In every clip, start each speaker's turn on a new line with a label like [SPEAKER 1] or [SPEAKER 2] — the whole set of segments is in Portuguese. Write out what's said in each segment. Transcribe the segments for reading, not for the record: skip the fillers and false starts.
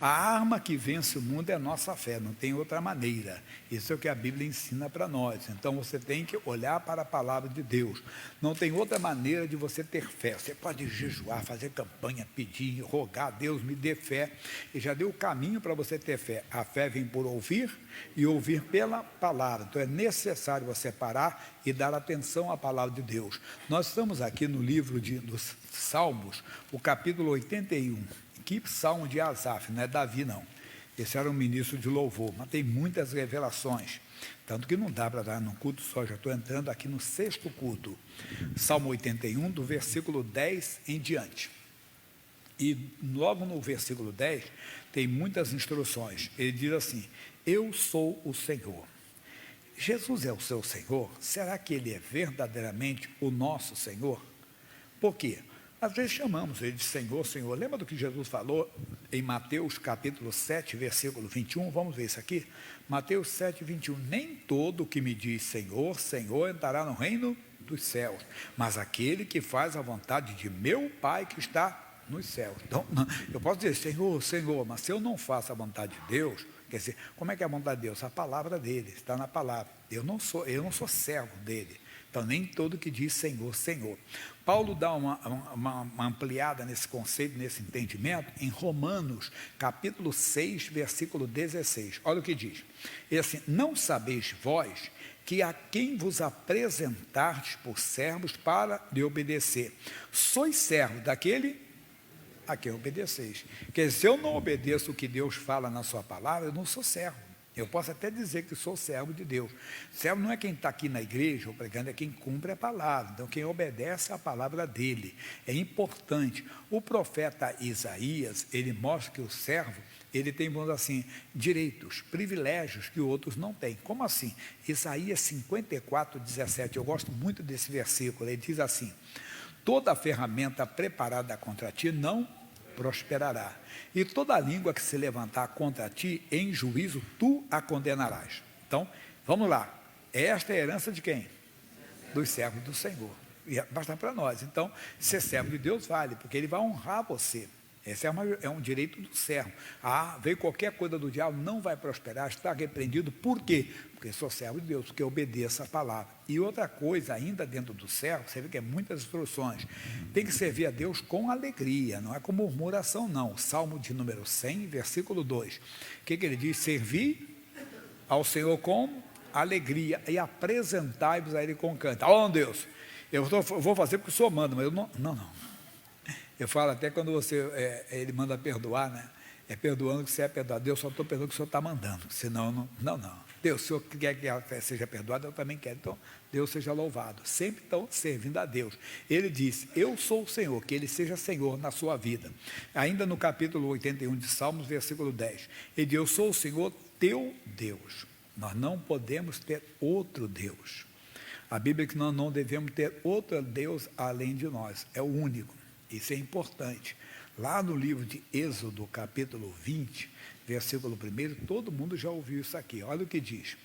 [SPEAKER 1] A arma que vence o mundo é a nossa fé, não tem outra maneira. Isso é o que a Bíblia ensina para nós. Então você tem que olhar para a palavra de Deus. Não tem outra maneira de você ter fé. Você pode jejuar, fazer campanha, pedir, rogar a Deus, me dê fé. E já deu o caminho para você ter fé. A fé vem por ouvir e ouvir pela palavra. Então é necessário você parar e dar atenção à palavra de Deus. Nós estamos aqui no livro dos Salmos, o capítulo 81. Que salmo de Asaf, não é Davi não. Esse era um ministro de louvor, mas tem muitas revelações. Tanto que não dá para dar num culto só, já estou entrando aqui no 6º culto. Salmo 81, do versículo 10 em diante. E logo no versículo 10, tem muitas instruções. Ele diz assim: eu sou o Senhor. Jesus é o seu Senhor? Será que Ele é verdadeiramente o nosso Senhor? Por quê? Às vezes chamamos Ele de Senhor, Senhor. Lembra do que Jesus falou em Mateus capítulo 7, versículo 21? Vamos ver isso aqui? Mateus 7, 21. Nem todo que me diz Senhor, Senhor entrará no reino dos céus, mas aquele que faz a vontade de meu Pai que está nos céus. Então, eu posso dizer Senhor, Senhor, mas se eu não faço a vontade de Deus, quer dizer, como é que é a vontade de Deus? A palavra dele, está na palavra. Eu não sou servo dele. Então, nem todo que diz Senhor, Senhor. Paulo dá uma ampliada nesse conceito, nesse entendimento, em Romanos, capítulo 6, versículo 16. Olha o que diz. Ele assim: não sabeis vós que a quem vos apresentardes por servos para lhe obedecer, sois servo daquele a quem obedeceis. Quer dizer, se eu não obedeço o que Deus fala na sua palavra, eu não sou servo. Eu posso até dizer que sou servo de Deus. Servo não é quem está aqui na igreja ou pregando, é quem cumpre a palavra. Então, quem obedece a palavra dele. É importante. O profeta Isaías, ele mostra que o servo, ele tem, vamos dizer assim, direitos, privilégios que outros não têm. Como assim? Isaías 54, 17. Eu gosto muito desse versículo. Ele diz assim: toda ferramenta preparada contra ti não prosperará, e toda língua que se levantar contra ti, em juízo tu a condenarás. Então, vamos lá. Esta é a herança de quem? Dos servos do Senhor. E basta para nós. Então, ser servo de Deus vale, porque Ele vai honrar você. Esse é um direito do servo. Veio qualquer coisa do diabo, não vai prosperar, está repreendido. Por quê? Porque sou servo de Deus, porque obedeço a palavra. E outra coisa, ainda dentro do servo, você vê que é muitas instruções. Tem que servir a Deus com alegria, não é com murmuração, não. Salmo de número 100, versículo 2. O que ele diz? Servir ao Senhor com alegria e apresentai-vos a Ele com canto. Oh, Deus, eu vou fazer porque o Senhor manda, mas eu não. Eu falo até quando ele manda perdoar, né? É perdoando que você é perdoado. Deus, só estou perdoando que o Senhor está mandando. Senão, não. Deus, se o Senhor quer que a fé seja perdoada, eu também quero. Então, Deus seja louvado. Sempre estão servindo a Deus. Ele disse: eu sou o Senhor, que Ele seja Senhor na sua vida. Ainda no capítulo 81 de Salmos, versículo 10. Ele diz: eu sou o Senhor teu Deus. Nós não podemos ter outro Deus. A Bíblia diz que nós não devemos ter outro Deus além de nós. É o único. Isso é importante. Lá no livro de Êxodo, capítulo 20, versículo 1, todo mundo já ouviu isso aqui. Olha o que diz.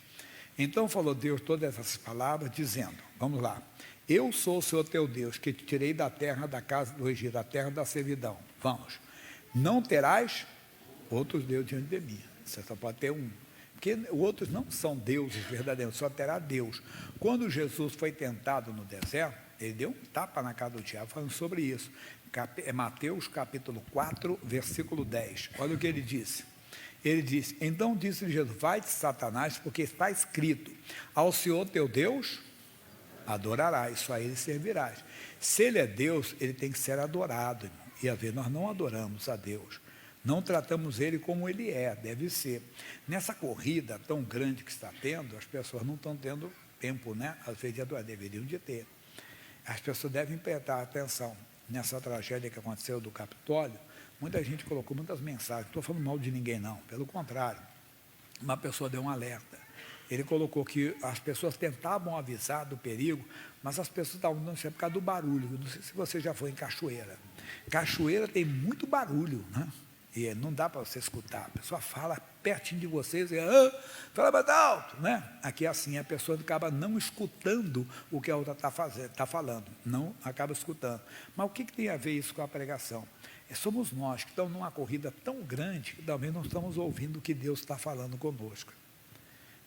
[SPEAKER 1] Então falou Deus todas essas palavras, dizendo, vamos lá: eu sou o Senhor teu Deus, que te tirei da terra da casa do Egito, da terra da servidão. Vamos. Não terás outros deuses diante de mim. Você só pode ter um. Porque outros não são deuses verdadeiros, só terá Deus. Quando Jesus foi tentado no deserto, ele deu um tapa na cara do diabo falando sobre isso. É Mateus capítulo 4, versículo 10. Olha o que ele disse. Ele disse: então disse Jesus: vai-te, Satanás, porque está escrito: ao Senhor teu Deus adorarás, só a Ele servirás. Se Ele é Deus, Ele tem que ser adorado, irmão. E a ver, nós não adoramos a Deus. Não tratamos Ele como Ele deve ser. Nessa corrida tão grande que está tendo, as pessoas não estão tendo tempo, né? Às vezes de adorar, deveriam de ter. As pessoas devem prestar atenção. Nessa tragédia que aconteceu do Capitólio, muita gente colocou muitas mensagens. Não estou falando mal de ninguém, não. Pelo contrário, uma pessoa deu um alerta. Ele colocou que as pessoas tentavam avisar do perigo, mas as pessoas estavam dando isso por causa do barulho. Não sei se você já foi em Cachoeira. Cachoeira tem muito barulho, né? E não dá para você escutar. A pessoa fala pertinho de vocês e fala mais alto, né? Aqui é assim, a pessoa acaba não escutando o que a outra está falando, não acaba escutando. Mas o que tem a ver isso com a pregação? Somos nós que estamos numa corrida tão grande que talvez não estamos ouvindo o que Deus está falando conosco.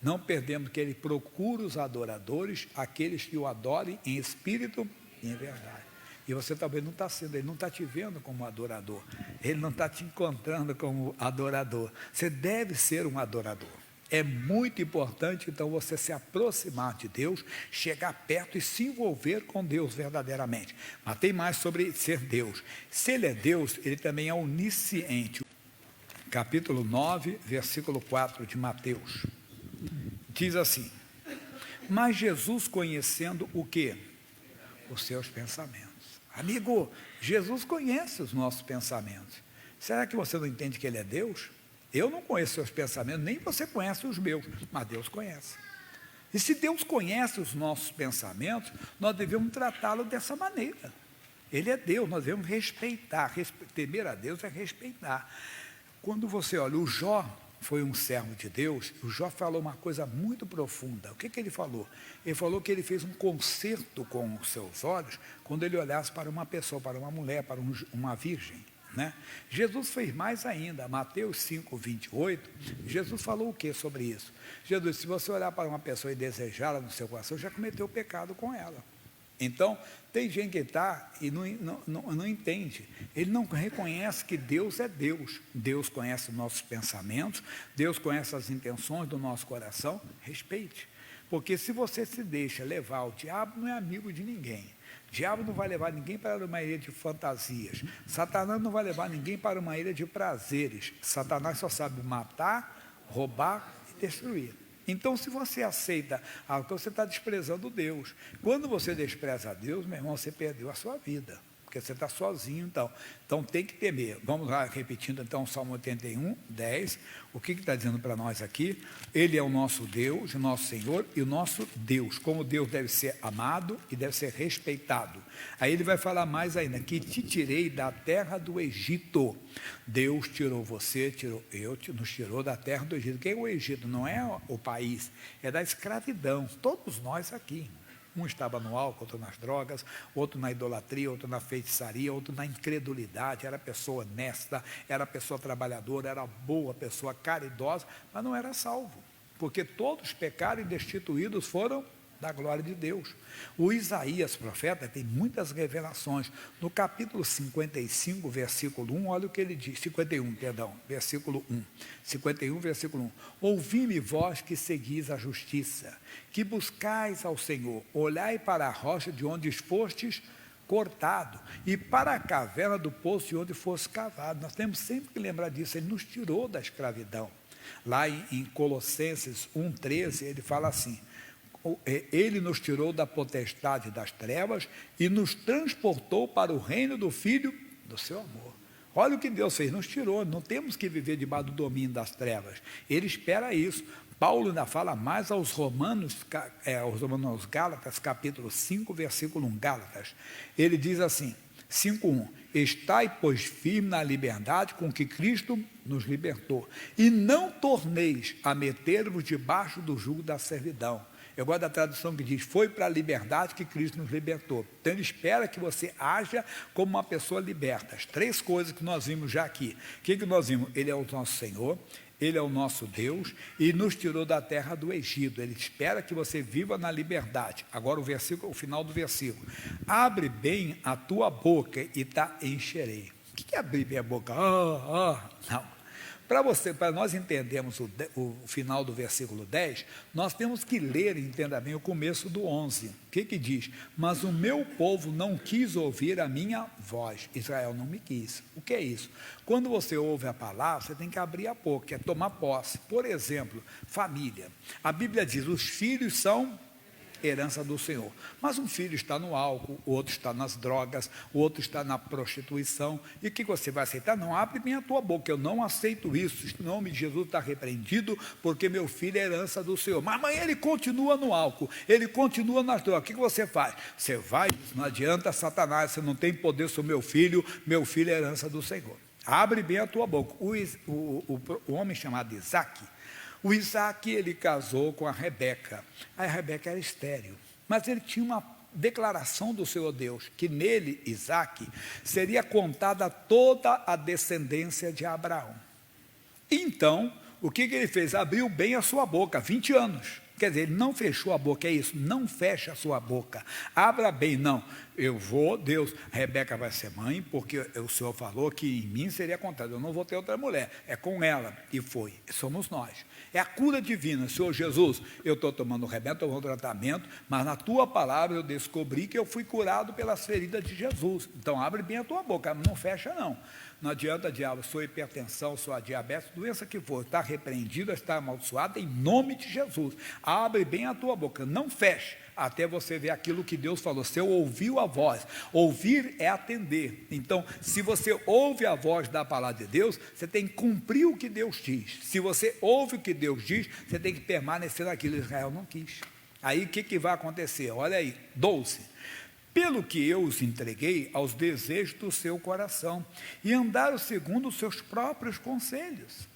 [SPEAKER 1] Não perdemos que Ele procura os adoradores, aqueles que o adorem em espírito e em verdade. E você talvez não está sendo, Ele não está te vendo como adorador, Ele não está te encontrando como adorador. Você deve ser um adorador. É muito importante, então, você se aproximar de Deus, chegar perto e se envolver com Deus verdadeiramente. Mas tem mais sobre ser Deus. Se Ele é Deus, Ele também é onisciente. Capítulo 9, versículo 4 de Mateus. Diz assim: mas Jesus, conhecendo o quê? Os seus pensamentos. Amigo, Jesus conhece os nossos pensamentos. Será que você não entende que Ele é Deus? Eu não conheço seus pensamentos, nem você conhece os meus, mas Deus conhece. E se Deus conhece os nossos pensamentos, nós devemos tratá-lo dessa maneira. Ele é Deus, nós devemos respeitar. Temer a Deus é respeitar. Quando você olha, o Jó foi um servo de Deus, o Jó falou uma coisa muito profunda. O que ele falou? Ele falou que ele fez um concerto com os seus olhos, quando ele olhasse para uma pessoa, para uma mulher, para uma virgem. Né? Jesus fez mais ainda. Mateus 5, 28, Jesus falou o que sobre isso? Jesus, se você olhar para uma pessoa e desejá-la no seu coração, já cometeu pecado com ela. Então, tem gente que está e não entende. Ele não reconhece que Deus é Deus. Deus conhece os nossos pensamentos, Deus conhece as intenções do nosso coração. Respeite. Porque se você se deixa levar, o diabo não é amigo de ninguém. O diabo não vai levar ninguém para uma ilha de fantasias. Satanás não vai levar ninguém para uma ilha de prazeres. Satanás só sabe matar, roubar e destruir. Então, se você aceita algo, você está desprezando Deus. Quando você despreza a Deus, meu irmão, você perdeu a sua vida. Porque você está sozinho, então. Então, tem que temer. Vamos lá, repetindo, então, Salmo 81, 10. O que está dizendo para nós aqui? Ele é o nosso Deus, o nosso Senhor e o nosso Deus. Como Deus deve ser amado e deve ser respeitado. Aí ele vai falar mais ainda, que te tirei da terra do Egito. Deus tirou você, nos tirou da terra do Egito. Quem é o Egito? Não é o país, é da escravidão. Todos nós aqui. Um estava no álcool, outro nas drogas, outro na idolatria, outro na feitiçaria, outro na incredulidade. Era pessoa honesta, era pessoa trabalhadora, era boa pessoa, caridosa, mas não era salvo, porque todos pecaram e destituídos foram da glória de Deus. O Isaías, profeta, tem muitas revelações. No capítulo 55, versículo 1, olha o que ele diz, 51, perdão, versículo 1. 51, versículo 1. Ouvi-me vós que seguis a justiça, que buscais ao Senhor, olhai para a rocha de onde fostes cortado, e para a caverna do poço de onde fosse cavado. Nós temos sempre que lembrar disso, Ele nos tirou da escravidão. Lá em Colossenses 1,13, ele fala assim: Ele nos tirou da potestade das trevas e nos transportou para o reino do Filho do seu amor. Olha o que Deus fez, nos tirou, não temos que viver debaixo do domínio das trevas. Ele espera isso. Paulo ainda fala mais aos aos Gálatas, capítulo 5, versículo 1, Gálatas. Ele diz assim, 5:1, estai, pois, firme na liberdade com que Cristo nos libertou, e não torneis a meter-vos debaixo do jugo da servidão. Eu gosto da tradução que diz, foi para a liberdade que Cristo nos libertou. Então ele espera que você haja como uma pessoa liberta. As 3 coisas que nós vimos já aqui. O que nós vimos? Ele é o nosso Senhor, Ele é o nosso Deus e nos tirou da terra do Egito. Ele espera que você viva na liberdade. Agora o final do versículo. Abre bem a tua boca e te encherei. O que é abrir bem a boca? Não. Para nós entendermos o final do versículo 10, nós temos que ler e entender bem o começo do 11. O que diz? Mas o meu povo não quis ouvir a minha voz. Israel não me quis. O que é isso? Quando você ouve a palavra, você tem que abrir a boca, é tomar posse. Por exemplo, família. A Bíblia diz, os filhos são herança do Senhor. Mas um filho está no álcool, o outro está nas drogas, o outro está na prostituição. E o que você vai aceitar? Não, abre bem a tua boca, eu não aceito isso. Em nome de Jesus está repreendido, porque meu filho é herança do Senhor. Mas amanhã ele continua no álcool, ele continua nas drogas. O que você faz? Você vai, não adianta, Satanás, você não tem poder sobre meu filho é herança do Senhor. Abre bem a tua boca. O homem chamado Isaac, ele casou com a Rebeca. A Rebeca era estéril, mas ele tinha uma declaração do Senhor Deus, que nele, Isaque, seria contada toda a descendência de Abraão. Então, o que ele fez? Abriu bem a sua boca, 20 anos. Quer dizer, ele não fechou a boca, é isso, não fecha a sua boca. Abra bem, não. Eu vou, Deus, Rebeca vai ser mãe, porque o Senhor falou que em mim seria contado. Eu não vou ter outra mulher, é com ela. E foi, somos nós. É a cura divina. Senhor Jesus, eu estou tomando remédio, estou tomando tratamento, mas na tua palavra eu descobri que eu fui curado pelas feridas de Jesus. Então abre bem a tua boca, não fecha não. Não adianta, diabo, sua hipertensão, sua diabetes, doença que for, está repreendida, está amaldiçoada em nome de Jesus. Abre bem a tua boca, não feche, até você ver aquilo que Deus falou. Você ouviu a voz, ouvir é atender. Então, se você ouve a voz da palavra de Deus, você tem que cumprir o que Deus diz. Se você ouve o que Deus diz, você tem que permanecer naquilo. Israel não quis. Aí o que vai acontecer? Olha aí, 12. Pelo que eu os entreguei aos desejos do seu coração, e andaram segundo os seus próprios conselhos.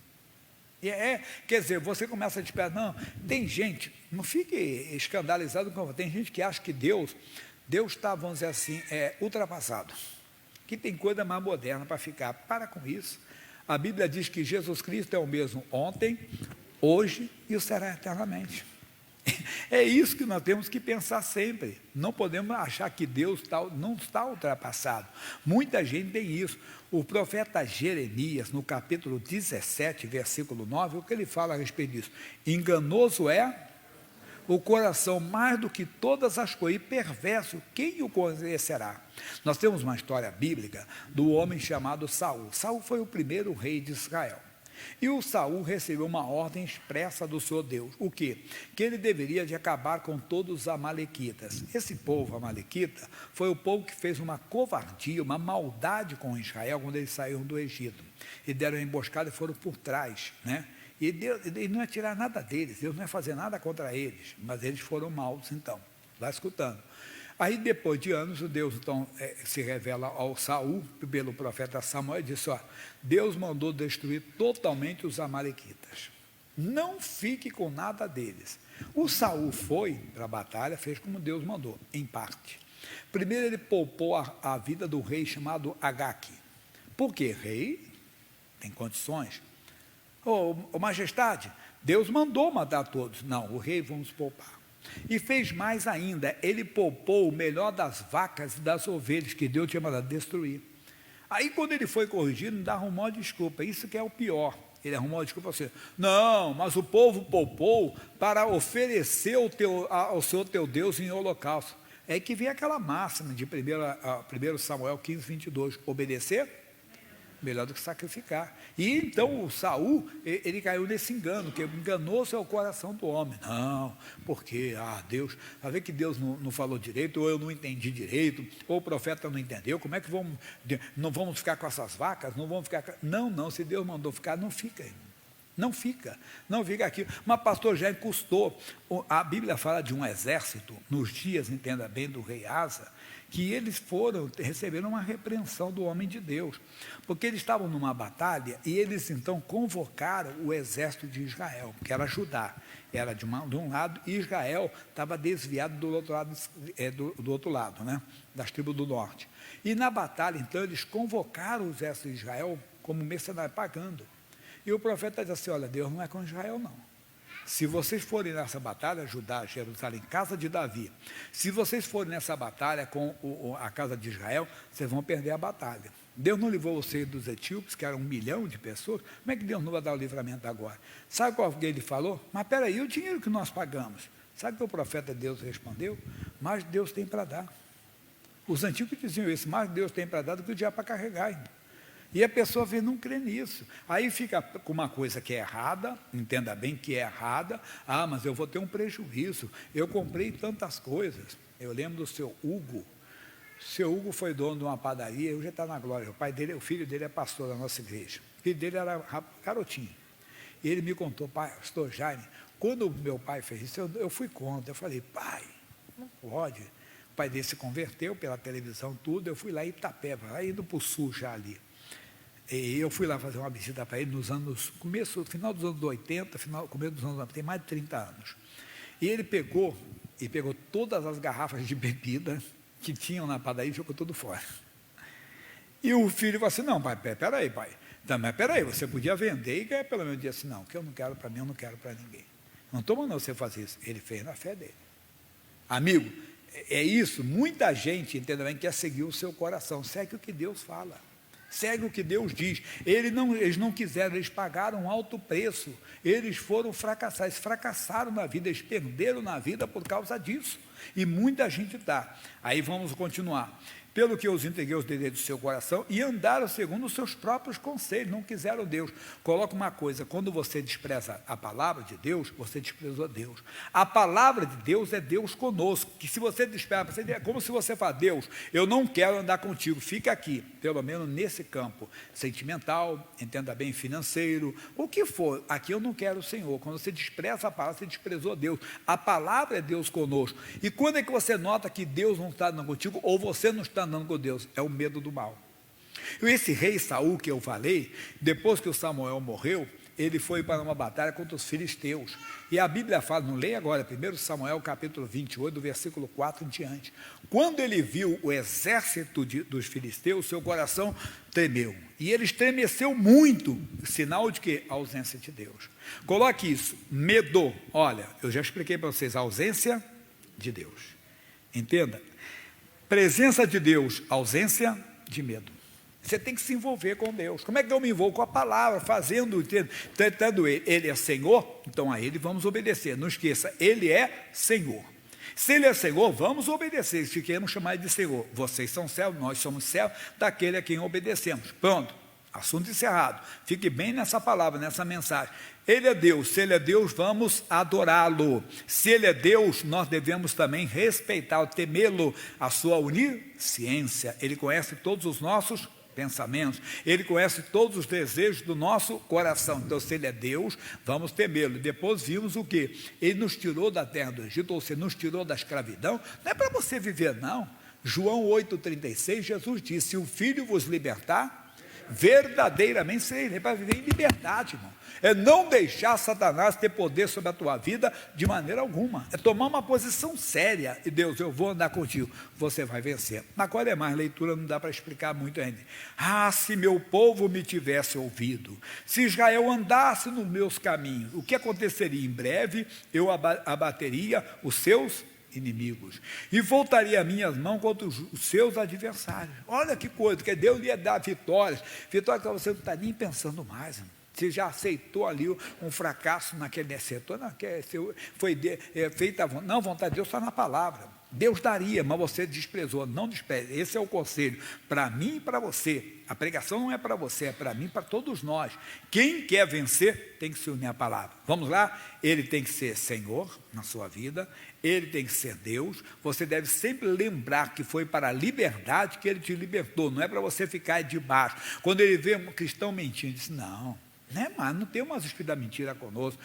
[SPEAKER 1] Quer dizer, você começa a disparar, não, tem gente, não fique escandalizado, tem gente que acha que Deus está, vamos dizer assim, ultrapassado, que tem coisa mais moderna para ficar. Para com isso. A Bíblia diz que Jesus Cristo é o mesmo ontem, hoje e o será eternamente. É isso que nós temos que pensar sempre. Não podemos achar que Deus não está ultrapassado. Muita gente tem isso. O profeta Jeremias, no capítulo 17, versículo 9, o que ele fala a respeito disso? Enganoso é o coração mais do que todas as coisas, e perverso, quem o conhecerá? Nós temos uma história bíblica do homem chamado Saul. Saul foi o primeiro rei de Israel. E o Saul recebeu uma ordem expressa do Senhor Deus. O quê? Que ele deveria de acabar com todos os amalequitas. Esse povo amalequita foi o povo que fez uma covardia, uma maldade com Israel quando eles saíram do Egito. E deram uma emboscada e foram por trás, né? E Deus, ele não ia tirar nada deles, Deus não ia fazer nada contra eles, mas eles foram maus então. Vai escutando. Aí, depois de anos, o Deus então se revela ao Saul, pelo profeta Samuel, e disse: Deus mandou destruir totalmente os amalequitas. Não fique com nada deles. O Saul foi para a batalha, fez como Deus mandou, em parte. Primeiro ele poupou a vida do rei chamado Agaque. Por quê? Rei tem condições. Majestade, Deus mandou matar todos. Não, o rei vamos poupar. E fez mais ainda, ele poupou o melhor das vacas e das ovelhas que Deus tinha mandado destruir. Aí quando ele foi corrigido, não arrumou desculpa, isso que é o pior. Ele arrumou a desculpa assim: não, mas o povo poupou para oferecer ao Senhor teu Deus em holocausto. É que vem aquela máxima de 1 Samuel 15, 22, obedecer melhor do que sacrificar. E então o Saul, ele caiu nesse engano, que enganou seu coração do homem. Não, porque Deus, vai ver que Deus não falou direito, ou eu não entendi direito, ou o profeta não entendeu, como é que não vamos ficar com essas vacas, não vamos ficar. Não, se Deus mandou ficar, não fica. Não fica aqui. Mas pastor, já custou. A Bíblia fala de um exército, nos dias, entenda bem, do rei Asa, que eles receberam uma repreensão do homem de Deus, porque eles estavam numa batalha e eles então convocaram o exército de Israel, que era Judá, era de um lado, e Israel estava desviado do outro lado, né, das tribos do norte. E na batalha, então, eles convocaram o exército de Israel como mercenário, pagando. E o profeta diz assim: olha, Deus não é com Israel, não. Se vocês forem nessa batalha, Judá, Jerusalém, casa de Davi, se vocês forem nessa batalha com a casa de Israel, vocês vão perder a batalha. Deus não livrou vocês dos etíopes, que eram 1 milhão de pessoas, como é que Deus não vai dar o livramento agora? Sabe qual que ele falou? Mas peraí, o dinheiro que nós pagamos? Sabe o que o profeta Deus respondeu? Mas Deus tem para dar. Os antigos diziam isso: mais Deus tem para dar do que o diabo para carregar, irmão. E a pessoa não crê nisso. Aí fica com uma coisa que é errada, entenda bem que é errada. Mas eu vou ter um prejuízo. Eu comprei tantas coisas. Eu lembro do seu Hugo. O seu Hugo foi dono de uma padaria, hoje está na glória. O filho dele é pastor da nossa igreja. O filho dele era garotinho. E ele me contou: pastor Jaime, quando meu pai fez isso, eu fui contra. Eu falei: pai, não pode. O pai dele se converteu pela televisão, tudo. Eu fui lá em Itapeva, indo para o sul já ali. E eu fui lá fazer uma visita para ele final dos anos 80, começo dos anos 90, tem mais de 30 anos. E ele pegou e pegou todas as garrafas de bebida que tinham na padaria e jogou tudo fora. E o filho falou assim, não, pai, peraí, pai. Mas peraí, você podia vender e ganhar pelo menos dia assim, não, que eu não quero para mim, eu não quero para ninguém. Não estou mandando você fazer isso. Ele fez na fé dele. Amigo, é isso, muita gente, entenda bem, quer seguir o seu coração. Segue o que Deus fala. Segue o que Deus diz. Eles não quiseram, eles pagaram um alto preço. Eles foram fracassados, eles fracassaram na vida, eles perderam na vida por causa disso. E muita gente está. Aí vamos continuar. Pelo que eu os entreguei os desejos do seu coração e andaram segundo os seus próprios conselhos, não quiseram Deus. Coloca uma coisa, quando você despreza a palavra de Deus, você desprezou Deus. A palavra de Deus é Deus conosco, que se você despreza, é como se você fala, Deus, eu não quero andar contigo, fica aqui, pelo menos nesse campo sentimental, entenda bem, financeiro, o que for, aqui eu não quero o Senhor. Quando você despreza a palavra, você desprezou Deus. A palavra é Deus conosco. E quando é que você nota que Deus não está andando contigo, ou você não está andando com Deus? É o medo do mal. E esse rei Saul que eu falei, depois que o Samuel morreu, ele foi para uma batalha contra os filisteus. E a Bíblia fala, não leia agora, 1 Samuel capítulo 28, do versículo 4 em diante. Quando ele viu o exército dos filisteus, seu coração tremeu. E ele estremeceu muito, sinal de que? A ausência de Deus. Coloque isso, medo. Olha, eu já expliquei para vocês, a ausência de Deus. Entenda? Presença de Deus, ausência de medo. Você tem que se envolver com Deus. Como é que eu me envolvo? Com a palavra, fazendo, tratando Ele. Ele é Senhor, então a Ele vamos obedecer. Não esqueça, Ele é Senhor. Se Ele é Senhor, vamos obedecer. Se queremos chamar Ele de Senhor, vocês são servos, nós somos servos daquele a quem obedecemos. Pronto, assunto encerrado. Fique bem nessa palavra, nessa mensagem. Ele é Deus, se Ele é Deus, vamos adorá-lo. Se Ele é Deus, nós devemos também respeitá-lo, temê-lo, a sua onisciência. Ele conhece todos os nossos pensamentos, Ele conhece todos os desejos do nosso coração. Então, se Ele é Deus, vamos temê-lo. Depois vimos o quê? Ele nos tirou da terra do Egito, ou seja, nos tirou da escravidão. Não é para você viver, não. João 8,36, Jesus disse, se o Filho vos libertar, verdadeiramente sereis, para viver em liberdade, irmão. É não deixar Satanás ter poder sobre a tua vida de maneira alguma. É tomar uma posição séria. E Deus, eu vou andar contigo. Você vai vencer. Agora é mais leitura, não dá para explicar muito ainda. Ah, se meu povo me tivesse ouvido, se Israel andasse nos meus caminhos, o que aconteceria? Em breve eu abateria os seus inimigos e voltaria as minhas mãos contra os seus adversários. Olha que coisa, que Deus ia dar vitórias que você não está nem pensando mais, irmão. Você já aceitou ali um fracasso naquele setor, foi feita a vontade de Deus está na palavra. Deus daria, mas você desprezou. Não despreze. Esse é o conselho para mim e para você. A pregação não é para você, é para mim e para todos nós. Quem quer vencer tem que se unir à palavra. Vamos lá? Ele tem que ser Senhor na sua vida, Ele tem que ser Deus. Você deve sempre lembrar que foi para a liberdade que Ele te libertou, não é para você ficar debaixo. Quando Ele vê um cristão mentindo, Ele diz, não, mas não tem umas espírito da mentira conosco.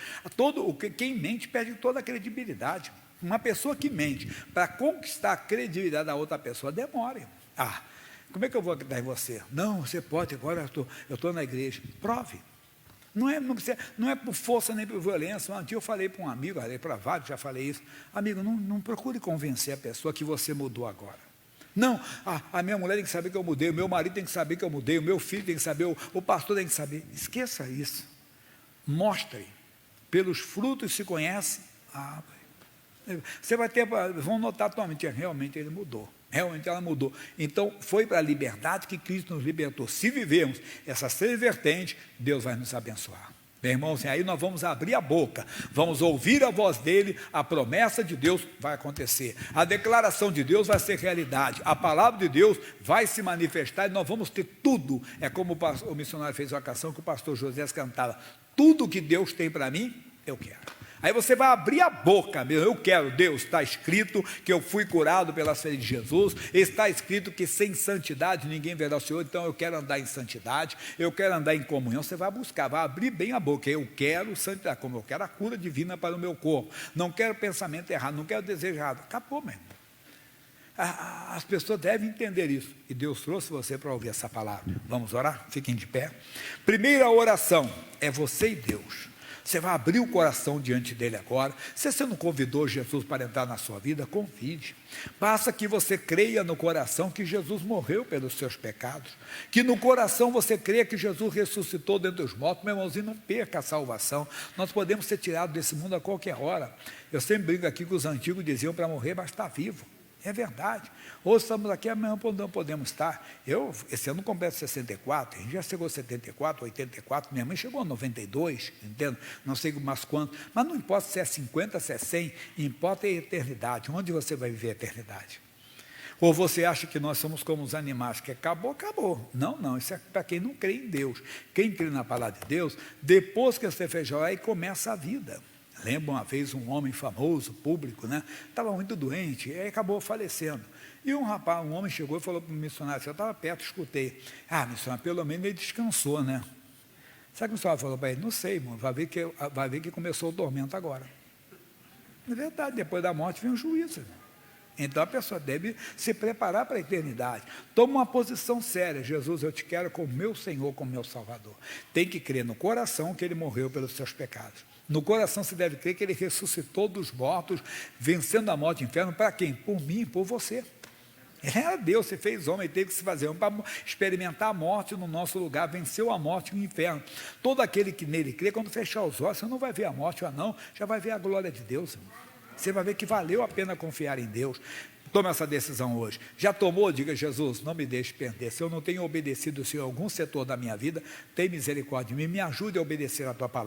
[SPEAKER 1] Quem mente perde toda a credibilidade. Uma pessoa que mente para conquistar a credibilidade da outra pessoa demora. Como é que eu vou dar em você? Não, você pode, agora eu estou na igreja. Prove. Não é por força nem por violência. Um dia eu falei para um amigo, para vários, já falei isso. Amigo, não procure convencer a pessoa que você mudou agora. Não, a minha mulher tem que saber que eu mudei, o meu marido tem que saber que eu mudei, o meu filho tem que saber, o pastor tem que saber. Esqueça isso. Mostre. Pelos frutos se conhece. Você vai vão notar atualmente, realmente ele mudou. Realmente ela mudou. Então, foi para a liberdade que Cristo nos libertou. Se vivermos essas três vertentes, Deus vai nos abençoar. Meu irmão, assim, aí nós vamos abrir a boca, vamos ouvir a voz dele, a promessa de Deus vai acontecer, a declaração de Deus vai ser realidade, a palavra de Deus vai se manifestar e nós vamos ter tudo. É como o missionário fez uma canção que o pastor José cantava, tudo que Deus tem para mim, eu quero. Aí você vai abrir a boca, eu quero, Deus, está escrito que eu fui curado pelas feridas de Jesus, está escrito que sem santidade ninguém verá o Senhor, então eu quero andar em santidade, eu quero andar em comunhão. Você vai buscar, vai abrir bem a boca, eu quero santidade, como eu quero a cura divina para o meu corpo, não quero pensamento errado, não quero desejo errado. Acabou, meu irmão. As pessoas devem entender isso, e Deus trouxe você para ouvir essa palavra. Vamos orar? Fiquem de pé. Primeira oração é você e Deus. Você vai abrir o coração diante dele agora. Se você não convidou Jesus para entrar na sua vida, convide. Basta que você creia no coração que Jesus morreu pelos seus pecados, que no coração você creia que Jesus ressuscitou dentre os mortos. Meu irmãozinho, não perca a salvação. Nós podemos ser tirados desse mundo a qualquer hora. Eu sempre brinco aqui que os antigos diziam para morrer basta estar vivo. É verdade. Hoje estamos aqui, amanhã não podemos estar. Esse ano completo 64, a gente já chegou a 74, 84, minha mãe chegou a 92, entendo? Não sei mais quanto, mas não importa se é 50, se é 100, importa a eternidade. Onde você vai viver a eternidade? Ou você acha que nós somos como os animais, que acabou, acabou. Não, isso é para quem não crê em Deus. Quem crê na palavra de Deus, depois que você fez aí começa a vida. Lembro uma vez um homem famoso, público, né? Estava muito doente, e aí acabou falecendo. E um homem chegou e falou para o missionário, eu estava perto, escutei. Missionário, pelo menos ele descansou, né? Sabe o que o missionário falou para ele? Não sei, irmão, vai ver que começou o tormento agora. É verdade, depois da morte vem o juízo. Então a pessoa deve se preparar para a eternidade. Toma uma posição séria. Jesus, eu te quero como meu Senhor, como meu Salvador. Tem que crer no coração que ele morreu pelos seus pecados. No coração se deve crer que ele ressuscitou dos mortos, vencendo a morte e o inferno. Para quem? Por mim e por você. Ele era Deus, se fez homem, ele teve que se fazer homem para experimentar a morte no nosso lugar, venceu a morte e o inferno. Todo aquele que nele crê, quando fechar os olhos, você não vai ver a morte ou não, já vai ver a glória de Deus, irmão. Você vai ver que valeu a pena confiar em Deus. Tome essa decisão hoje. Já tomou? Diga, Jesus, não me deixe perder. Se eu não tenho obedecido o Senhor em algum setor da minha vida, tem misericórdia de mim, me ajude a obedecer a tua palavra.